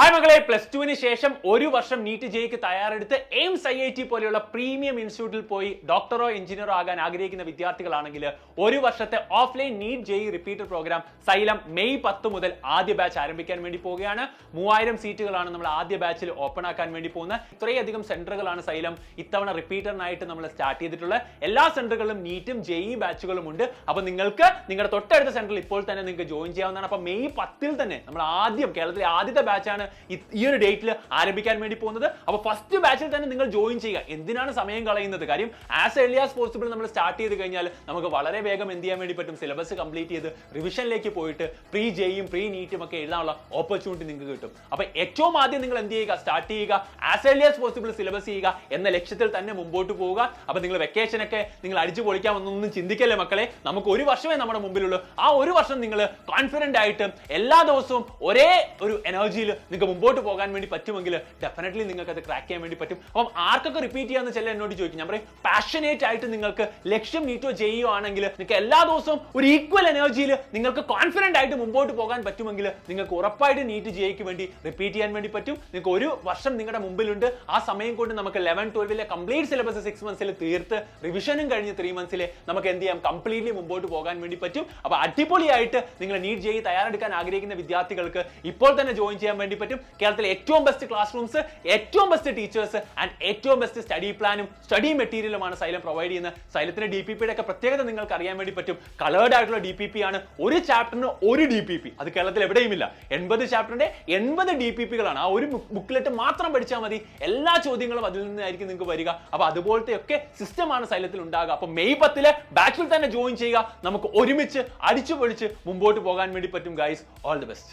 Hi മകളെ, +2 ശേഷം ഒരു വർഷം നീറ്റ് ജെയ്ക്ക് തയ്യാറെടുത്ത് എയിംസ് IIT പോലെയുള്ള പ്രീമിയം ഇൻസ്റ്റിറ്റ്യൂട്ടിൽ പോയി ഡോക്ടറോ എഞ്ചിനീയറോ ആകാൻ ആഗ്രഹിക്കുന്ന വിദ്യാർത്ഥികളാണെങ്കിൽ ഒരു വർഷത്തെ offline NEET JEE repeater program Xylem May 10 മുതൽ ആദ്യ ബാച്ച് ആരംഭിക്കാൻ വേണ്ടി പോവുകയാണ്. 3000 സീറ്റുകളാണ് നമ്മൾ ആദ്യ ബാച്ചിൽ ഓപ്പൺ ആക്കാൻ വേണ്ടി പോകുന്നത്. ഇത്രയധികം സെന്ററുകളാണ് സൈലം ഇത്തവണ റിപ്പീറ്ററിനായിട്ട് നമ്മൾ സ്റ്റാർട്ട് ചെയ്തിട്ടുള്ള. എല്ലാ സെന്ററുകളിലും നീറ്റും ജെയ് ബാച്ചുകളും ഉണ്ട്. അപ്പോൾ നിങ്ങൾക്ക് നിങ്ങളുടെ തൊട്ടടുത്ത സെന്ററിൽ ഇപ്പോൾ തന്നെ നിങ്ങൾക്ക് ജോയിൻ ചെയ്യാവുന്നതാണ്. അപ്പോൾ മെയ് 10 തന്നെ നമ്മൾ കേരളത്തിലെ ആദ്യത്തെ ബാച്ചാണ് ഈ ഒരു ഡേറ്റിൽ ആരംഭിക്കാൻ വേണ്ടി പോകുന്നത്. അപ്പോൾ ഫസ്റ്റ് ബാച്ചിൽ തന്നെ നിങ്ങൾ ജോയിൻ ചെയ്യുക. എന്തിനാണ് സമയം കളയുന്നത്? കാര്യം ആസ് ഏർലി ആസ് പോസിബിൾ നമ്മൾ സ്റ്റാർട്ട് ചെയ്ത് കഴിഞ്ഞാൽ നമുക്ക് വളരെ വേഗം എന്ത് ചെയ്യാൻ വേണ്ടി പറ്റും, സിലബസ് കംപ്ലീറ്റ് ചെയ്ത് റിവിഷനിലേക്ക് പോയിട്ട് പ്രീ ജെയും പ്രീ നീറ്റും ഒക്കെ എഴുതാനുള്ള ഓപ്പർച്യൂണിറ്റി നിങ്ങൾക്ക് കിട്ടും. അപ്പോൾ ഏറ്റവും ആദ്യം നിങ്ങൾ എന്ത് ചെയ്യുക, സ്റ്റാർട്ട് ചെയ്യുക, as early as possible syllabus ചെയ്യുക എന്ന ലക്ഷ്യത്തിൽ തന്നെ മുമ്പോട്ട് പോവുക. അപ്പോൾ നിങ്ങൾ വെക്കേഷനൊക്കെ നിങ്ങൾ അടിച്ചു പൊളിക്കാമെന്നൊന്നും ചിന്തിക്കല്ലേ മക്കളെ. നമുക്ക് ഒരു വർഷമേ നമ്മുടെ മുമ്പിലുള്ളൂ. ആ ഒരു വർഷം നിങ്ങൾ കോൺഫിഡന്റ് ആയിട്ട് എല്ലാ ദിവസവും ഒരേ ഒരു എനർജിയിൽ നിങ്ങൾക്ക് മുമ്പോട്ട് പോകാൻ വേണ്ടി പറ്റുമെങ്കിൽ ഡെഫിനറ്റ്ലി നിങ്ങൾക്ക് അത് ക്രാക്ക് ചെയ്യാൻ വേണ്ടി പറ്റും. അപ്പം ആർക്കൊക്കെ റിപ്പീറ്റ് ചെയ്യാന്ന് ചില എന്നോട് ചോദിക്കും. ഞാൻ പറയും, പാഷനേറ്റ് ആയിട്ട് നിങ്ങൾക്ക് ലക്ഷ്യം നീറ്റോ ജെയ്യോ ആണെങ്കിൽ നിങ്ങൾക്ക് എല്ലാ ദിവസവും ഒരു ഈക്വൽ എനർജിയിൽ നിങ്ങൾക്ക് കോൺഫിഡന്റ് ആയിട്ട് മുമ്പോട്ട് പോകാൻ പറ്റുമെങ്കിൽ നിങ്ങൾക്ക് ഉറപ്പായിട്ട് നീറ്റ് ജെയ്ക്ക് വേണ്ടി റിപ്പീറ്റ് ചെയ്യാൻ വേണ്ടി പറ്റും. നിങ്ങൾക്ക് ഒരു വർഷം നിങ്ങളുടെ മുമ്പിലുണ്ട്. ആ സമയം കൊണ്ട് നമുക്ക് 11-12 കംപ്ലീറ്റ് സിലബസ് 6 മന്ത്സിൽ തീർത്ത് റിവിഷനും കഴിഞ്ഞ് 3 മന്ത്സിൽ നമുക്ക് എന്ത് ചെയ്യാം, കംപ്ലീറ്റ്ലി മുമ്പോട്ട് പോകാൻ വേണ്ടി പറ്റും. അപ്പോൾ അടിപൊളിയായിട്ട് നിങ്ങൾ നീറ്റ് ജെയ് തയ്യാറെടുക്കാൻ ആഗ്രഹിക്കുന്ന വിദ്യാർത്ഥികൾക്ക് ഇപ്പോൾ തന്നെ ജോയിൻ ചെയ്യാൻ വേണ്ടി പറ്റും. കേരളത്തിലെ ഏറ്റവും ബെസ്റ്റ് ക്ലാസ് റൂംസ്, ഏറ്റവും ബെസ്റ്റ് ടീച്ചേഴ്സ് ആൻഡ് ഏറ്റവും ബെസ്റ്റ് സ്റ്റഡി പ്ലാനും സ്റ്റഡി മെറ്റീരിയലുമാണ് സൈലം പ്രൊവൈഡ് ചെയ്യുന്നത്. സൈലത്തിന്റെ DPPയുടെ ഒക്കെ പ്രത്യേകത നിങ്ങൾക്ക് അറിയാൻ വേണ്ടി പറ്റും. കളേർഡ് ആയിട്ടുള്ള DPP ആണ്. ഒരു ചാപ്റ്ററിന് ഒരു DPP. അത് കേരളത്തിൽ എവിടെയുമില്ല. 80 ചാപ്റ്ററിന്റെ 80 DPPകളാണ്. ആ ഒരു ബുക്ക്ലെറ്റ് മാത്രം പഠിച്ചാൽ മതി. എല്ലാ ചോദ്യങ്ങളും അതിൽ നിന്നായിരിക്കും നിങ്ങൾക്ക് വരിക. അപ്പൊ അതുപോലത്തെ ഒക്കെ സിസ്റ്റമാണ് സൈലത്തിൽ ഉണ്ടാകുക. അപ്പൊ മെയ് 10 ബാച്ചിൽ തന്നെ ജോയിൻ ചെയ്യുക. നമുക്ക് ഒരുമിച്ച് അടിച്ചു പൊളിച്ച് മുമ്പോട്ട് പോകാൻ വേണ്ടി പറ്റും ഗൈസ്. All the best.